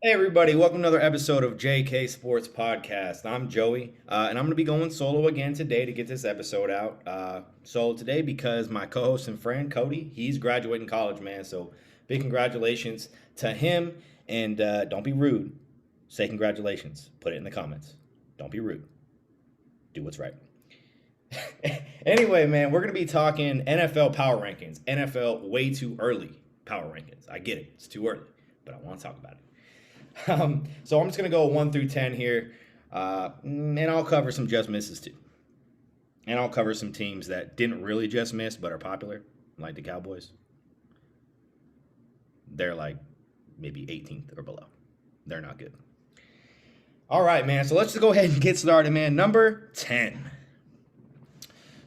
Hey everybody, welcome to another episode of JK Sports Podcast. I'm Joey, and I'm going to be going solo again today to get this episode out. Solo today because my co-host and friend Cody, he's graduating college, man. So big congratulations to him, and don't be rude. Say congratulations. Put it in the comments. Don't be rude. Do what's right. Anyway, man, we're going to be talking NFL power rankings. NFL way too early power rankings. I get it; it's too early, but I want to talk about it. So I'm just going to go 1 through 10 here, and I'll cover some just misses too. And I'll cover some teams that didn't really just miss but are popular, like the Cowboys. They're like maybe 18th or below. They're not good. All right, man. So let's just go ahead and get started, man. Number 10.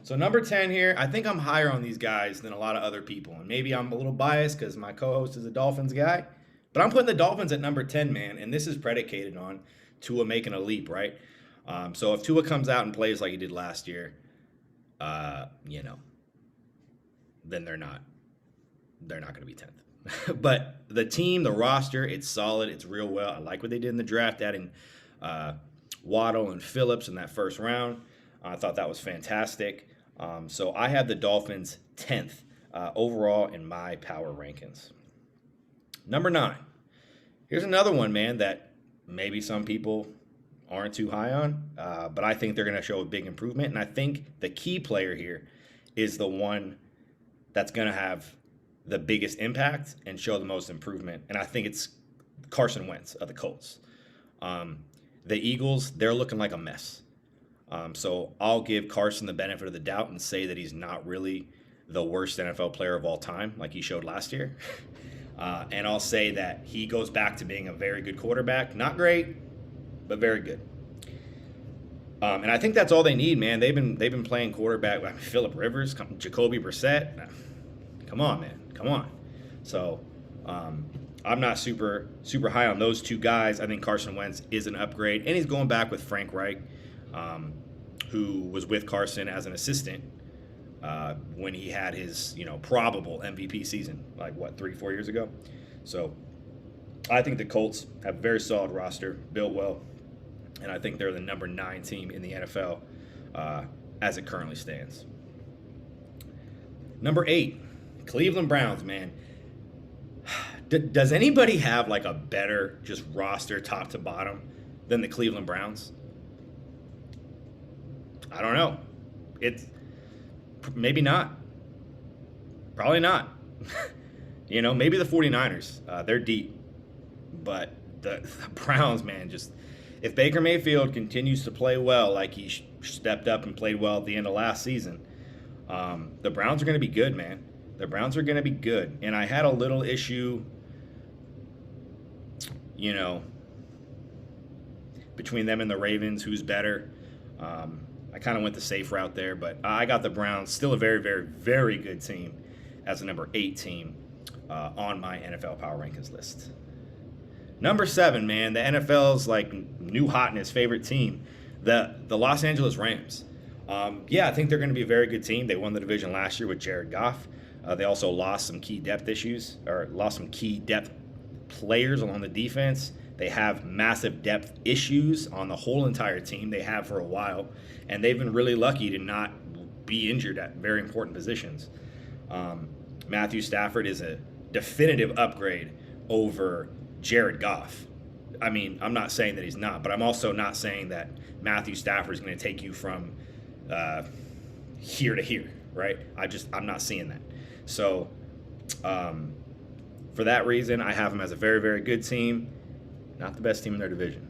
So number 10 here, I think I'm higher on these guys than a lot of other people. And maybe I'm a little biased because my co-host is a Dolphins guy. But I'm putting the Dolphins at number 10, man. And this is predicated on Tua making a leap, right? So if Tua comes out and plays like he did last year, you know, then they're not going to be 10th. But the team, the roster, it's solid. It's real well. I like what they did in the draft, adding Waddle and Phillips in that first round. I thought that was fantastic. So I have the Dolphins 10th overall in my power rankings. Number 9. Here's another one, man, that maybe some people aren't too high on, but I think they're going to show a big improvement. And I think the key player here is the one that's going to have the biggest impact and show the most improvement. And I think it's Carson Wentz of the Colts. Um, the Eagles, they're looking like a mess. So I'll give Carson the benefit of the doubt and say that he's not really the worst NFL player of all time, like he showed last year. And I'll say that he goes back to being a very good quarterback. Not great, but very good. And I think that's all they need, man. They've been playing quarterback. I mean, Phillip Rivers, Jacoby Brissett. Come on, man. Come on. So I'm not super high on those two guys. I think Carson Wentz is an upgrade, and he's going back with Frank Reich, who was with Carson as an assistant when he had his probable MVP season, like what 3-4 years ago. So I think the Colts have a very solid roster, built well, and I think they're the number 9 team in the NFL as it currently stands. Number 8, Cleveland Browns, man. Does anybody have like a better just roster top to bottom than the Cleveland Browns? I don't know. It's maybe not. Probably not. Maybe the 49ers. They're deep. But the Browns, man, just if Baker Mayfield continues to play well like he stepped up and played well at the end of last season, the Browns are going to be good, man. The Browns are going to be good. And I had a little issue, you know, between them and the Ravens, who's better. I kind of went the safe route there, but I got the Browns, still a very, very, very good team, as a number 8 team on my NFL Power Rankings list. Number 7, man, the NFL's like new hotness favorite team, the Los Angeles Rams. Yeah, I think they're going to be a very good team. They won the division last year with Jared Goff. They also lost some key depth players along the defense. They have massive depth issues on the whole entire team. They have for a while, and they've been really lucky to not be injured at very important positions. Matthew Stafford is a definitive upgrade over Jared Goff. I mean, I'm not saying that he's not, but I'm also not saying that Matthew Stafford is going to take you from here to here, right? I'm not seeing that. So, for that reason, I have them as a very, very good team. Not the best team in their division.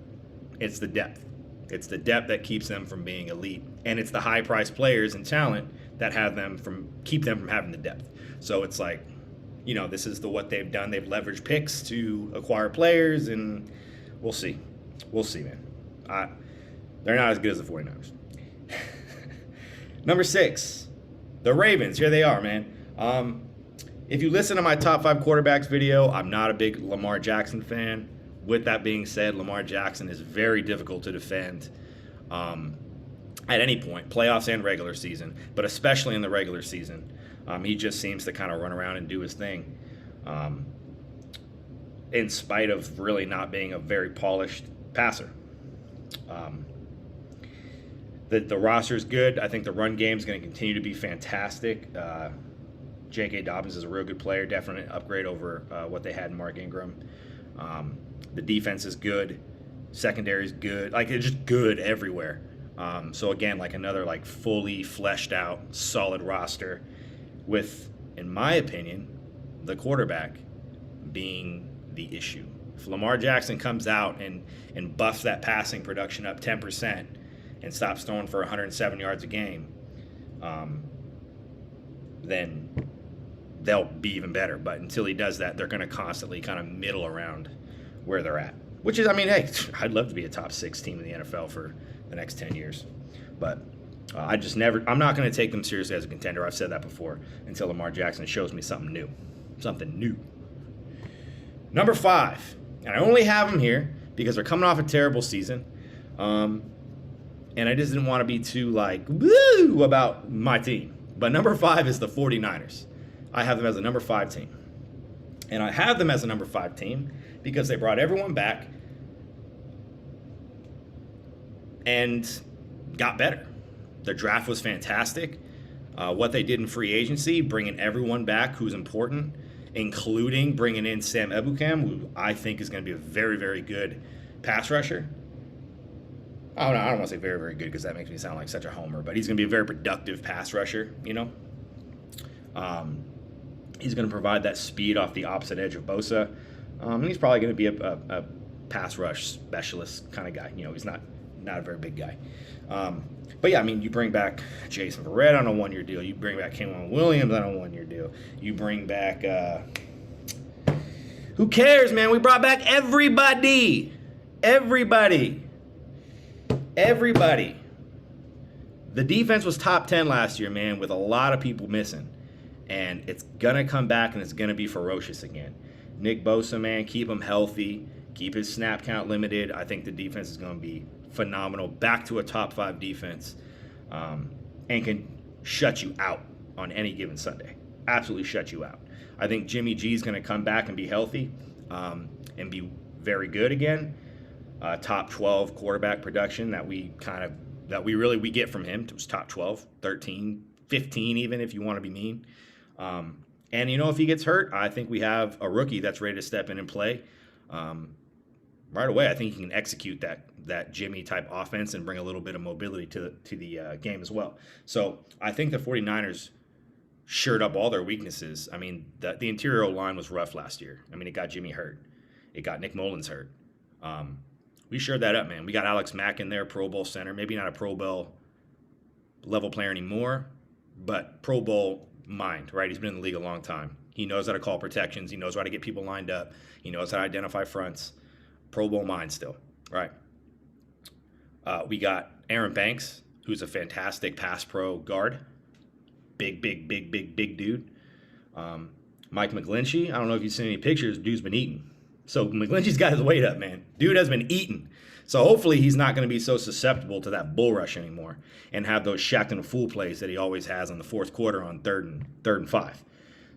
It's the depth. It's the depth that keeps them from being elite, and it's the high-priced players and talent that keep them from having the depth. So it's like, this is what they've done. They've leveraged picks to acquire players, and we'll see. We'll see, man. They're not as good as the 49ers. Number 6, the Ravens. Here they are, man. If you listen to my top 5 quarterbacks video, I'm not a big Lamar Jackson fan. With that being said, Lamar Jackson is very difficult to defend at any point, playoffs and regular season, but especially in the regular season. He just seems to kind of run around and do his thing. in spite of really not being a very polished passer. The roster is good. I think the run game is going to continue to be fantastic. J.K. Dobbins is a real good player, definitely an upgrade over what they had in Mark Ingram. The defense is good. Secondary is good. Like, it's just good everywhere. So again, like another like fully fleshed out, solid roster with, in my opinion, the quarterback being the issue. If Lamar Jackson comes out and buffs that passing production up 10% and stops throwing for 107 yards a game, then they'll be even better. But until he does that, they're going to constantly kind of middle around where they're at. Which is, I mean, hey, I'd love to be a top 6 team in the NFL for the next 10 years. But I'm not going to take them seriously as a contender. I've said that before, until Lamar Jackson shows me something new. Something new. Number 5. And I only have them here because they're coming off a terrible season. And I just didn't want to be too, like, woo about my team. But number 5 is the 49ers. I have them as a number 5 team. And I have them as a number 5 team because they brought everyone back and got better. Their draft was fantastic. What they did in free agency, bringing everyone back who's important, including bringing in Sam Ebukam, who I think is going to be a very, very good pass rusher. I don't want to say very, very good because that makes me sound like such a homer, but he's going to be a very productive pass rusher, you know. He's going to provide that speed off the opposite edge of Bosa. And he's probably going to be a pass rush specialist kind of guy. You know, he's not a very big guy. But yeah, I mean, you bring back Jason Verrett on a 1-year deal. You bring back K'Waun Williams on a 1-year deal. You bring back, who cares, man? We brought back everybody. Everybody. The defense was top 10 last year, man, with a lot of people missing. And it's going to come back and it's going to be ferocious again. Nick Bosa, man, keep him healthy. Keep his snap count limited. I think the defense is going to be phenomenal. Back to a top 5 defense. And can shut you out on any given Sunday. Absolutely shut you out. I think Jimmy G is going to come back and be healthy and be very good again. Top 12 quarterback production that we get from him. It was top 12, 13, 15 even if you want to be mean. And, you know, if he gets hurt, I think we have a rookie that's ready to step in and play right away. I think he can execute that Jimmy-type offense and bring a little bit of mobility to the game as well. So I think the 49ers shored up all their weaknesses. I mean, the interior line was rough last year. I mean, it got Jimmy hurt. It got Nick Mullins hurt. We shored that up, man. We got Alex Mack in there, Pro Bowl center. Maybe not a Pro Bowl level player anymore, but Pro Bowl mind, right? He's been in the league a long time. He knows how to call protections. He knows how to get people lined up. He knows how to identify fronts. Pro Bowl mind still, right? We got Aaron Banks, who's a fantastic pass pro guard. Big dude. Mike McGlinchey, I don't know if you've seen any pictures. Dude's been eating. So McGlinchey's got his weight up, man. Dude has been eating. So hopefully he's not going to be so susceptible to that bull rush anymore and have those Shaqtin' a Fool plays that he always has in the fourth quarter on third and 5.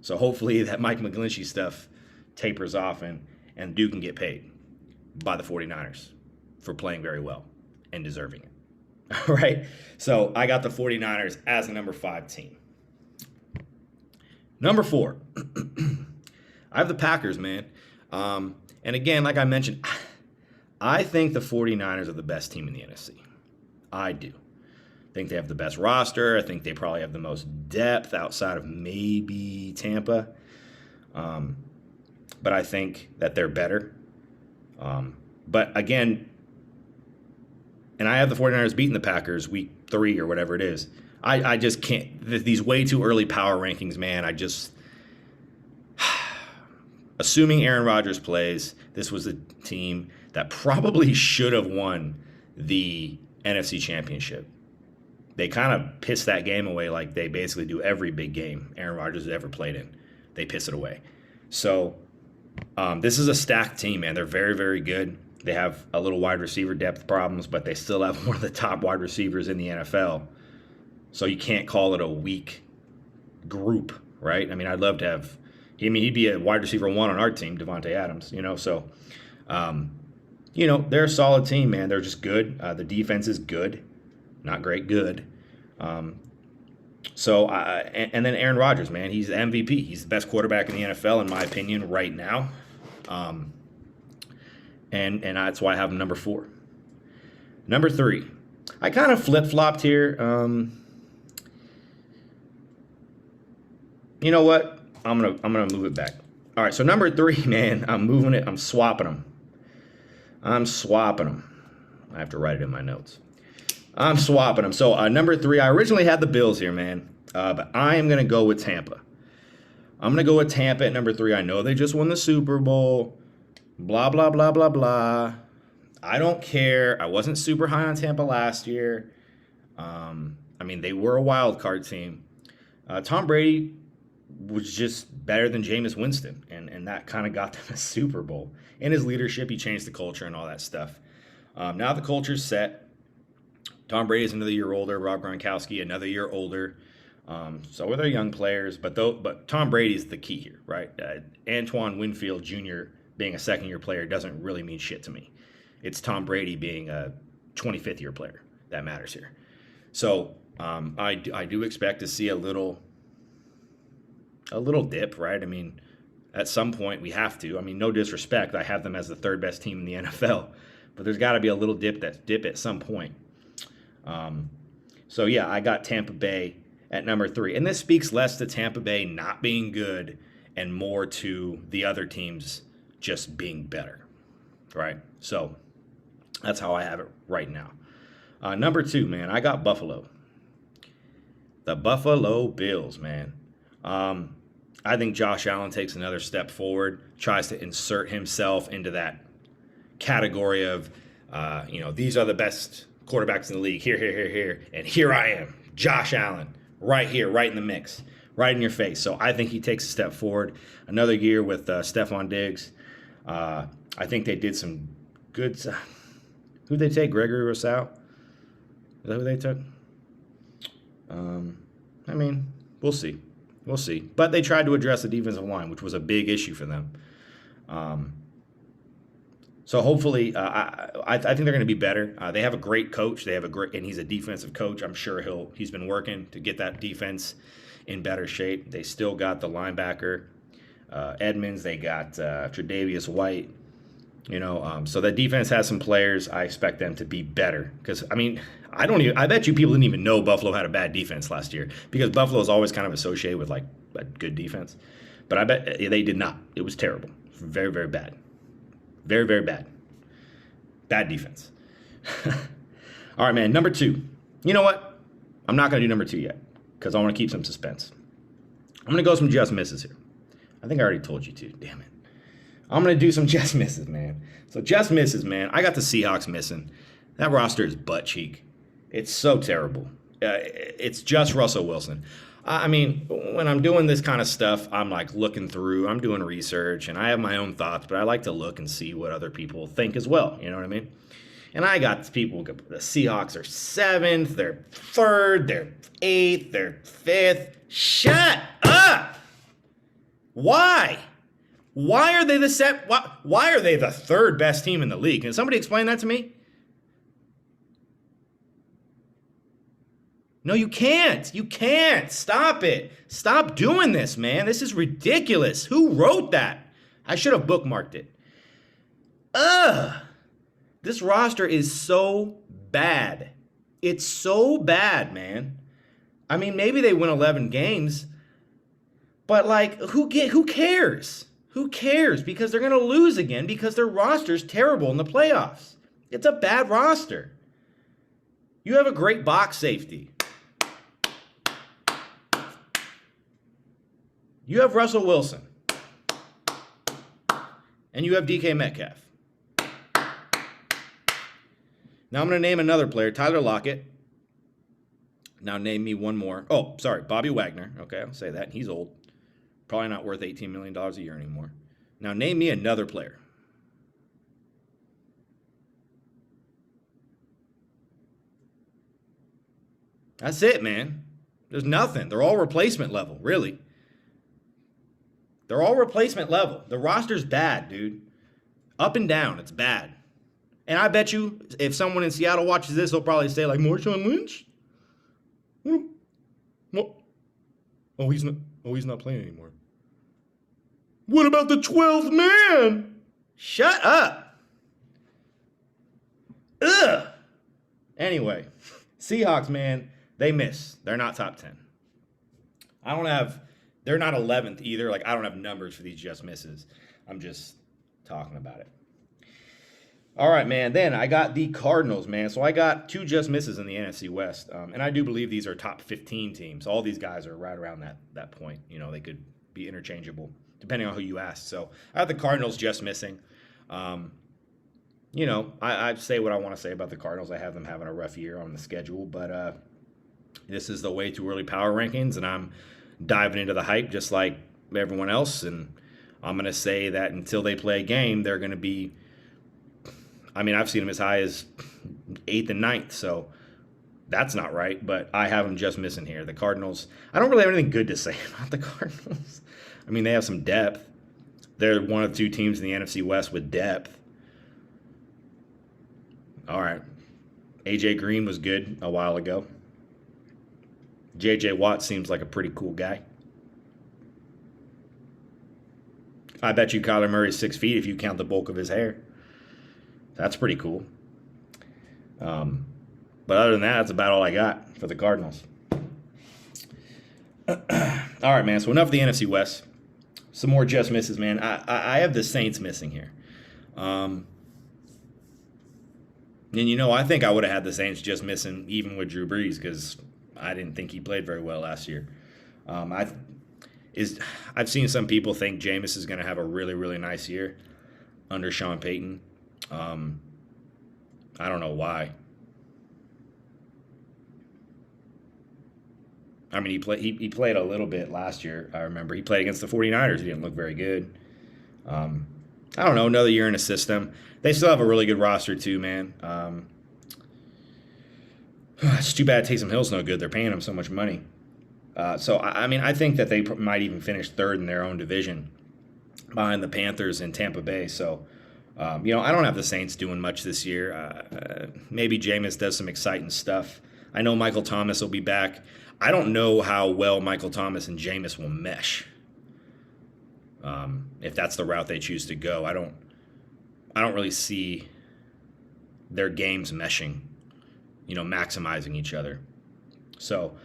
So hopefully that Mike McGlinchey stuff tapers off and dude can get paid by the 49ers for playing very well and deserving it. All right? So I got the 49ers as a number 5 team. Number 4. I have the Packers, man. And again, like I mentioned, I think the 49ers are the best team in the NFC. I do. I think they have the best roster. I think they probably have the most depth outside of maybe Tampa. But I think that they're better. But again, and I have the 49ers beating the Packers week 3 or whatever it is. I just can't. These way too early power rankings, man, assuming Aaron Rodgers plays, this was a team that probably should have won the NFC Championship. They kind of piss that game away like they basically do every big game Aaron Rodgers has ever played in. They piss it away. So this is a stacked team, man. They're very, very good. They have a little wide receiver depth problems, but they still have one of the top wide receivers in the NFL. So you can't call it a weak group, right? I mean, I'd love to have, I mean, he'd be a wide receiver 1 on our team, Devontae Adams, so, they're a solid team, man. They're just good. The defense is good. Not great, good. And then Aaron Rodgers, man, he's the MVP. He's the best quarterback in the NFL, in my opinion, right now. And that's why I have him number 4. Number 3, I kind of flip-flopped here. You know what? I'm gonna move it back. All right, so number 3, man, I'm moving it. I'm swapping them. I have to write it in my notes. I'm swapping them. So number 3, I originally had the Bills here, man, but I am gonna go with Tampa. I'm gonna go with Tampa at number 3. I know they just won the Super Bowl. Blah blah blah blah blah. I don't care. I wasn't super high on Tampa last year. I mean, they were a wild card team. Tom Brady was just better than Jameis Winston, and that kind of got them a Super Bowl. In his leadership, he changed the culture and all that stuff. Now the culture's set. Tom Brady's another year older. Rob Gronkowski another year older. So are their young players, but Tom Brady's the key here, right? Antoine Winfield Jr. being a second-year player doesn't really mean shit to me. It's Tom Brady being a 25th-year player that matters here. So I do expect to see a little dip, right? I mean, at some point we have to. I mean, no disrespect. I have them as the 3rd best team in the NFL, but there's got to be a little dip at some point. So yeah, I got Tampa Bay at number 3, and this speaks less to Tampa Bay not being good and more to the other teams just being better, right? So that's how I have it right now. Number 2, man, I got Buffalo. The Buffalo Bills, man. I think Josh Allen takes another step forward, tries to insert himself into that category of, these are the best quarterbacks in the league. Here, and here I am, Josh Allen, right here, right in the mix, right in your face. So I think he takes a step forward. Another year with Stephon Diggs. I think they did some good. Who'd they take? Gregory Rousseau? Is that who they took? I mean, we'll see. But they tried to address the defensive line, which was a big issue for them. So hopefully, I think they're going to be better. They have a great coach. And he's a defensive coach. I'm sure he's been working to get that defense in better shape. They still got the linebacker Edmonds. They got Tre'Davious White. So that defense has some players. I expect them to be better because I bet you people didn't even know Buffalo had a bad defense last year because Buffalo is always kind of associated with like a good defense, but I bet they did not. It was terrible, very very bad, very very bad defense. All right, man. Number 2. You know what? I'm not gonna do number 2 yet because I want to keep some suspense. I'm gonna go some just misses here. I think I already told you to. Damn it. I'm going to do some just misses, man. So just misses, man. I got the Seahawks missing. That roster is butt cheek. It's so terrible. It's just Russell Wilson. I mean, when I'm doing this kind of stuff, I'm like looking through, I'm doing research, and I have my own thoughts, but I like to look and see what other people think as well. You know what I mean? And I got people, the Seahawks are 7th, they're 3rd, they're 8th, they're 5th. Shut up! Why? Why are they Why are they the 3rd best team in the league? Can somebody explain that to me? No, you can't. You can't. Stop it. Stop doing this, man. This is ridiculous. Who wrote that? I should have bookmarked it. This roster is so bad. It's so bad, man. I mean, maybe they win 11 games, but like, who cares? Who cares? Because they're going to lose again because their roster's terrible in the playoffs. It's a bad roster. You have a great box safety. You have Russell Wilson. And you have DK Metcalf. Now I'm going to name another player, Tyler Lockett. Now name me one more. Oh, sorry, Bobby Wagner. Okay, I'll say that. He's old. Probably not worth $18 million a year anymore. Now name me another player. That's it, man. There's nothing. They're all replacement level, really. They're all replacement level. The roster's bad, dude. Up and down, it's bad. And I bet you, if someone in Seattle watches this, they'll probably say, like, Marshawn Lynch? Well, oh, he's not playing anymore. What about the 12th man? Shut up. Ugh. Anyway, Seahawks, man, they miss. They're not top 10. They're not 11th either. Like, I don't have numbers for these just misses. I'm just talking about it. All right, man. Then I got the Cardinals, man. So I got 2 just misses in the NFC West. And I do believe these are top 15 teams. All these guys are right around that point. You know, they could be interchangeable depending on who you ask. So I have the Cardinals just missing. You know, I say what I want to say about the Cardinals. I have them having a rough year on the schedule. But this is the way too early power rankings, and I'm diving into the hype just like everyone else. And I'm going to say that until they play a game, they're going to be, I mean, I've seen them as high as 8th and 9th, so that's not right, but I have them just missing here. The Cardinals, I don't really have anything good to say about the Cardinals. I mean, they have some depth. They're one of the 2 teams in the NFC West with depth. All right. A.J. Green was good a while ago. J.J. Watt seems like a pretty cool guy. I bet you Kyler Murray's 6 feet if you count the bulk of his hair. That's pretty cool. But other than that, that's about all I got for the Cardinals. All right, man. So enough of the NFC West. Some more just misses, man. I have the Saints missing here. And, you know, I think I would have had the Saints just missing even with Drew Brees because I didn't think he played very well last year. I've seen some people think Jameis is going to have a really, really nice year under Sean Payton. I don't know why. I mean, he played a little bit last year. I remember he played against the 49ers. He didn't look very good. I don't know, another year in a system. They still have a really good roster too, man. It's too bad Taysom Hill's no good. They're paying him so much money. So, I mean, I think that they might even finish 3rd in their own division behind the Panthers and Tampa Bay. So, you know, I don't have the Saints doing much this year. Maybe Jameis does some exciting stuff. I know Michael Thomas will be back. I don't know how well Michael Thomas and Jameis will mesh. If that's the route they choose to go, I don't really see their games meshing, you know, maximizing each other. So,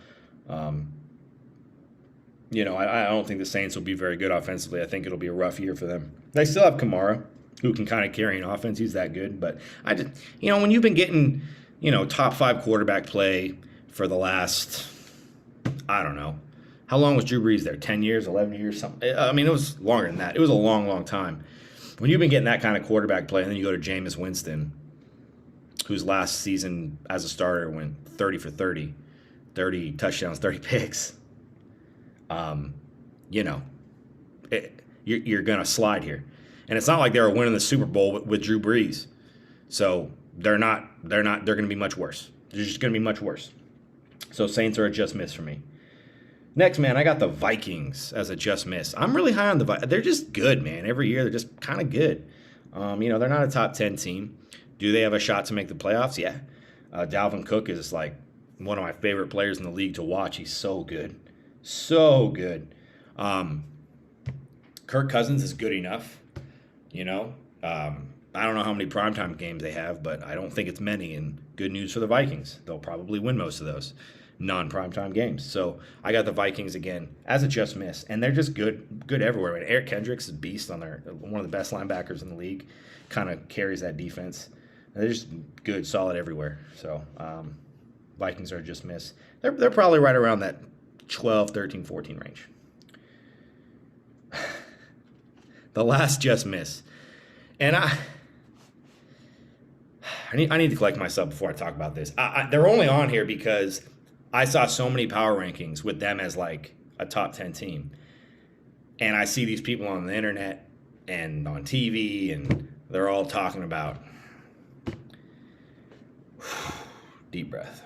you know, I don't think the Saints will be very good offensively. I think it'll be a rough year for them. They still have Kamara, who can kind of carry an offense. He's that good. But I just, you know, when you've been getting, you know, top 5 quarterback play for the last, I don't know, how long was Drew Brees there? 10 years, 11 years, something? I mean, it was longer than that. It was a long, long time. When you've been getting that kind of quarterback play, and then you go to Jameis Winston, whose last season as a starter went 30 for 30, 30 touchdowns, 30 picks, you know, you're going to slide here. And it's not like they were winning the Super Bowl with Drew Brees. So they're going to be much worse. They're just going to be much worse. So Saints are a just miss for me. Next, man, I got the Vikings as a just miss. I'm really high on the Vikings. They're just good, man. Every year, they're just kind of good. You know, they're not a top 10 team. Do they have a shot to make the playoffs? Yeah. Dalvin Cook is like one of my favorite players in the league to watch. He's so good. So good. Kirk Cousins is good enough. You know, I don't know how many primetime games they have, but I don't think it's many. And good news for the Vikings. They'll probably win most of those non-primetime games. So I got the Vikings again as a just miss. And they're just good everywhere. I mean, Eric Kendricks is a beast on their one of the best linebackers in the league. Kind of carries that defense. And they're just good, solid everywhere. So Vikings are a just miss. They're probably right around that 12, 13, 14 range. The last just miss. And I need to collect myself before I talk about this. They're only on here because I saw so many power rankings with them as like a top 10 team. And I see these people on the internet and on TV, and they're all talking about deep breath.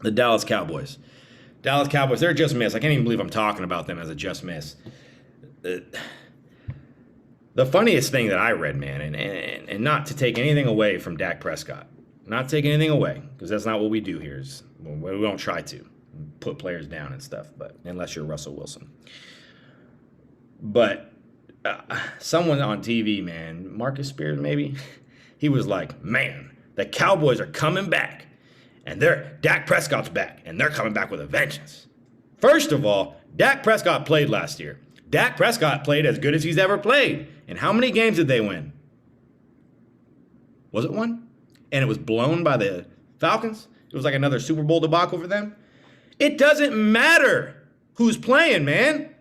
The Dallas Cowboys. They're a just miss. I can't even believe I'm talking about them as a just miss. the funniest thing that I read, man, and not to take anything away from Dak Prescott, not take anything away, because that's not what we do here. We don't try to put players down and stuff, but unless you're Russell Wilson. But someone on TV, man, Marcus Spears maybe, he was like, man, the Cowboys are coming back, and Dak Prescott's back, and they're coming back with a vengeance. First of all, Dak Prescott played last year. Dak Prescott played as good as he's ever played. And how many games did they win? Was it one? And it was blown by the Falcons? It was like another Super Bowl debacle for them? It doesn't matter who's playing, man.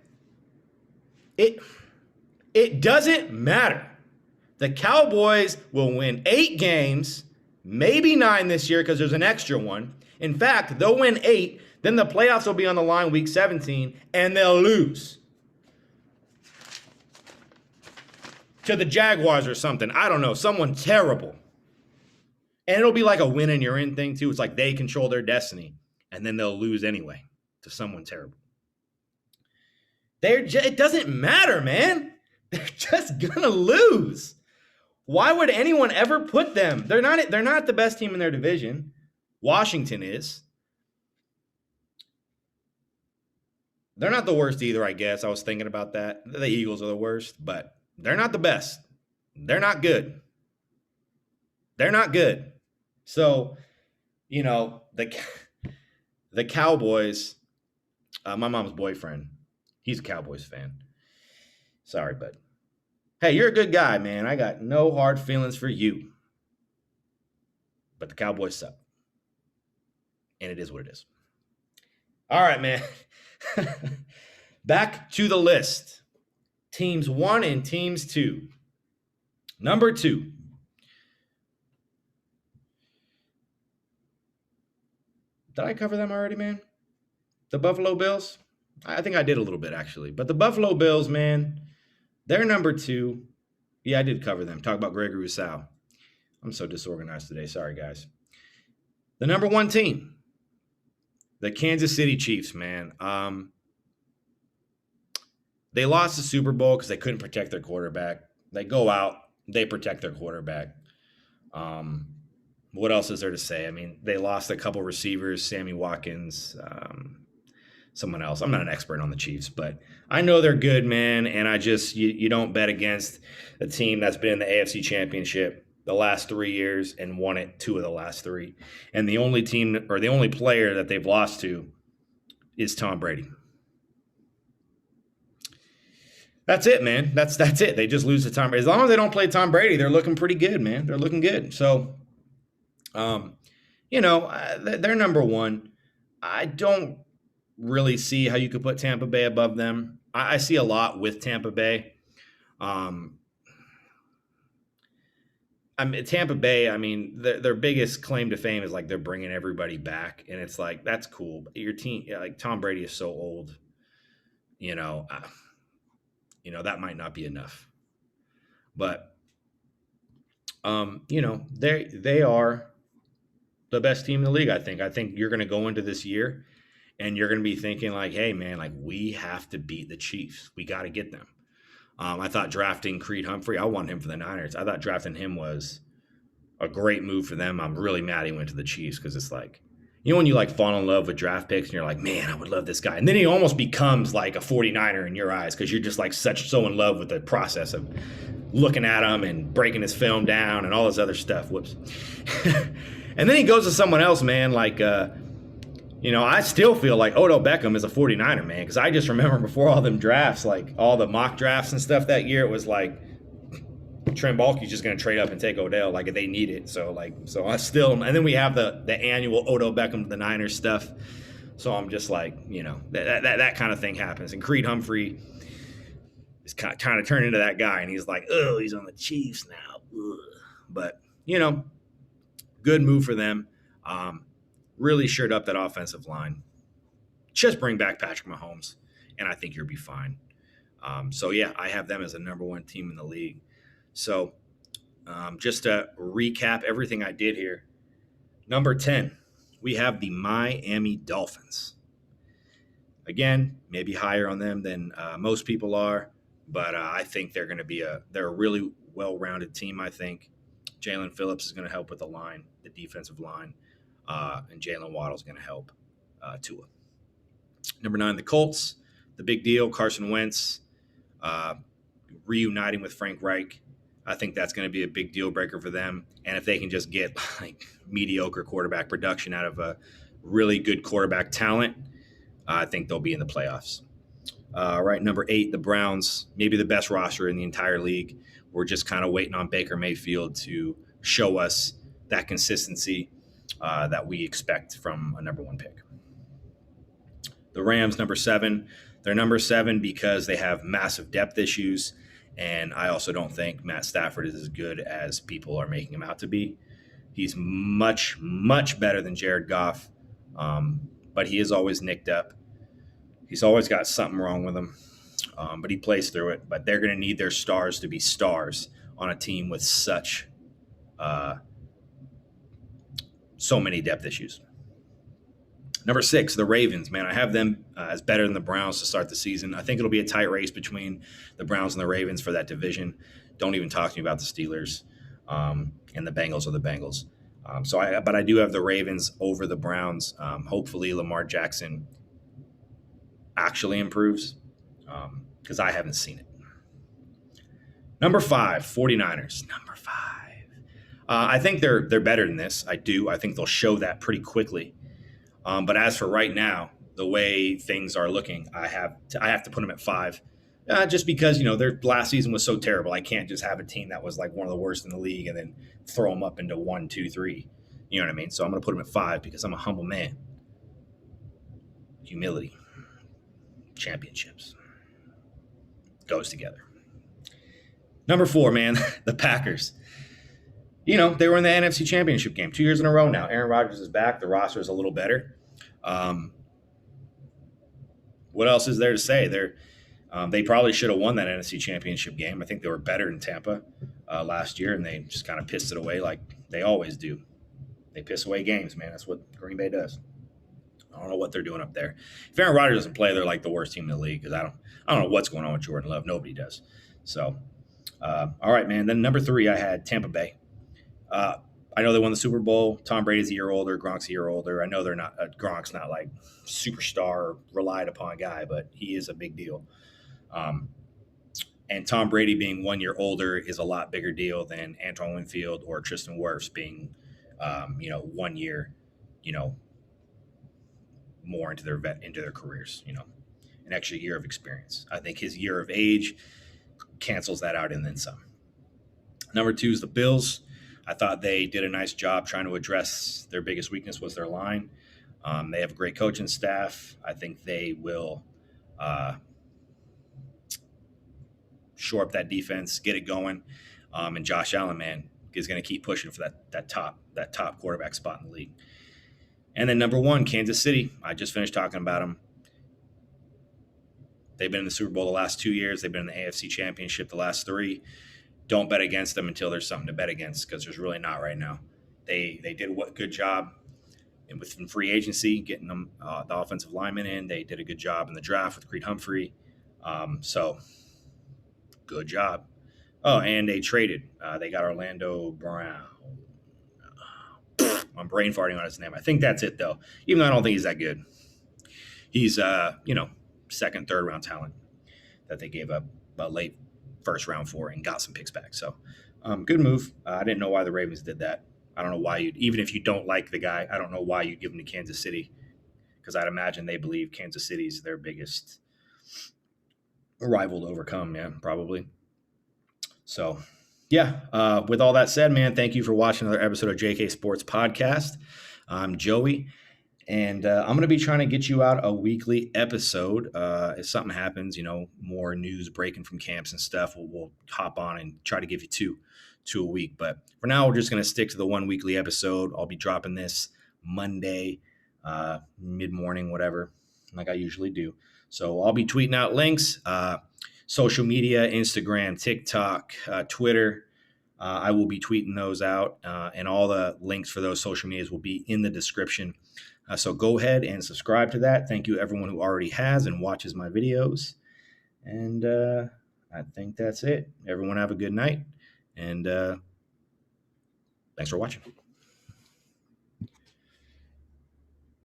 It doesn't matter. The Cowboys will win 8 games, maybe 9 this year because there's an extra one. In fact, they'll win 8, then the playoffs will be on the line week 17, and they'll lose to the Jaguars or something. I don't know, someone terrible. And it'll be like a win and you're in thing too. It's like they control their destiny, and then they'll lose anyway to someone terrible. It doesn't matter, man. They're just gonna lose. Why would anyone ever put them? They're not the best team in their division. Washington is. They're not the worst either, I guess. I was thinking about that. The Eagles are the worst, but they're not the best. They're not good. They're not good. So, you know, the Cowboys, my mom's boyfriend, he's a Cowboys fan. Sorry, bud. Hey, you're a good guy, man. I got no hard feelings for you. But the Cowboys suck. And it is what it is. All right, man. Back to the list. Teams 1 and teams 2. Number 2. Did I cover them already, man? The Buffalo Bills? I think I did a little bit, actually. But the Buffalo Bills, man, they're number 2. Yeah, I did cover them. Talk about Gregory Rousseau. I'm so disorganized today. Sorry, guys. The number 1 team, the Kansas City Chiefs, man. They lost the Super Bowl because they couldn't protect their quarterback. They go out, they protect their quarterback. What else is there to say? I mean, they lost a couple receivers, Sammy Watkins, someone else. I'm not an expert on the Chiefs, but I know they're good, man. And I just, you don't bet against a team that's been in the AFC Championship the last 3 years and won it 2 of the last 3. And the only team or the only player that they've lost to is Tom Brady. That's it, man. That's it. They just lose to Tom Brady. As long as they don't play Tom Brady, they're looking pretty good, man. They're looking good. So, they're number 1. I don't really see how you could put Tampa Bay above them. I see a lot with Tampa Bay. Tampa Bay, I mean, their biggest claim to fame is like they're bringing everybody back. And it's like, that's cool. But your team, like Tom Brady is so old, that might not be enough. But, they are the best team in the league, I think. I think you're going to go into this year and you're going to be thinking like, hey, man, like we have to beat the Chiefs. We got to get them. I thought drafting Creed Humphrey, I want him for the Niners. I thought drafting him was a great move for them. I'm really mad he went to the Chiefs because it's like, when you like fall in love with draft picks and you're like, man, I would love this guy. And then he almost becomes like a 49er in your eyes because you're just like so in love with the process of looking at him and breaking his film down and all this other stuff. Whoops. And then he goes to someone else, man, like, I still feel like Odell Beckham is a 49er, man, because I just remember before all them drafts, like all the mock drafts and stuff that year, it was like Trent Baalke's just going to trade up and take Odell like if they need it. So I still, and then we have the annual Odell Beckham to the Niners stuff. So I'm just like, that kind of thing happens. And Creed Humphrey is kind of turned into that guy, and he's like, oh, he's on the Chiefs now. Ugh. But, good move for them. Really shored up that offensive line. Just bring back Patrick Mahomes, and I think you'll be fine. I have them as a number 1 team in the league. So just to recap everything I did here, number 10, we have the Miami Dolphins. Again, maybe higher on them than most people are. but I think they're a really well-rounded team. I think Jalen Phillips is going to help with the line, the defensive line, and Jalen Waddle is going to help Tua. Number 9, the Colts. The big deal, Carson Wentz uh, reuniting with Frank Reich. I think that's going to be a big deal breaker for them. And if they can just get like mediocre quarterback production out of a really good quarterback talent, I think they'll be in the playoffs. Right, number 8, the Browns, maybe the best roster in the entire league. We're just kind of waiting on Baker Mayfield to show us that consistency that we expect from a number 1 pick. The Rams, number 7. They're number 7 because they have massive depth issues, and I also don't think Matt Stafford is as good as people are making him out to be. He's much, much better than Jared Goff, but he is always nicked up. He's always got something wrong with him, but he plays through it. But they're going to need their stars to be stars on a team with so many depth issues. Number 6, the Ravens. Man, I have them as better than the Browns to start the season. I think it'll be a tight race between the Browns and the Ravens for that division. Don't even talk to me about the Steelers, and the Bengals are the Bengals. But I do have the Ravens over the Browns. Hopefully Lamar Jackson actually improves, because I haven't seen it. Number 5, 49ers. Number 5. I think they're better than this. I do. I think they'll show that pretty quickly. But as for right now, the way things are looking, I have to put them at 5, just because their last season was so terrible. I can't just have a team that was like one of the worst in the league and then throw them up into 1, 2, 3. You know what I mean? So I'm going to put them at 5 because I'm a humble man. Humility, championships, goes together. Number 4, man, the Packers. They were in the NFC Championship game 2 years in a row now. Aaron Rodgers is back. The roster is a little better. What else is there to say? They probably should have won that NFC Championship game. I think they were better in Tampa last year, and they just kind of pissed it away like they always do. They piss away games, man. That's what Green Bay does. I don't know what they're doing up there. If Aaron Rodgers doesn't play, they're like the worst team in the league because I don't know what's going on with Jordan Love. Nobody does. So, all right, man. Then number 3, I had Tampa Bay. I know they won the Super Bowl. Tom Brady's a year older. Gronk's a year older. I know they're not. Gronk's not like superstar or relied upon guy, but he is a big deal. And Tom Brady being 1 year older is a lot bigger deal than Antoine Winfield or Tristan Wirfs being, 1 year, more into their careers. An extra year of experience. I think his year of age cancels that out and then some. Number 2 is the Bills. I thought they did a nice job trying to address their biggest weakness was their line. They have a great coaching staff. I think they will shore up that defense, get it going. And Josh Allen, man, is going to keep pushing for that top quarterback spot in the league. And then number 1, Kansas City. I just finished talking about them. They've been in the Super Bowl the last 2 years. They've been in the AFC Championship the last 3. Don't bet against them until there's something to bet against because there's really not right now. They did a good job with free agency, getting them the offensive lineman in. They did a good job in the draft with Creed Humphrey. So good job. Oh, and they traded. They got Orlando Brown. I'm brain farting on his name. I think that's it, though. Even though I don't think he's that good. He's, second, third round talent that they gave up late first round for and got some picks back. So good move. I didn't know why the Ravens did that. I don't know why even if you don't like the guy, I don't know why you'd give him to Kansas City because I'd imagine they believe Kansas City's their biggest rival to overcome. Yeah, probably. So, yeah, with all that said, man, thank you for watching another episode of JK Sports Podcast. I'm Joey. And I'm going to be trying to get you out a weekly episode. If something happens, more news breaking from camps and stuff, we'll hop on and try to give you two a week. But for now, we're just going to stick to the 1 weekly episode. I'll be dropping this Monday, mid-morning, whatever, like I usually do. So I'll be tweeting out links, social media, Instagram, TikTok, Twitter. I will be tweeting those out, and all the links for those social medias will be in the description. So go ahead and subscribe to that. Thank you everyone who already has and watches my videos. And I think that's it. Everyone have a good night, and thanks for watching.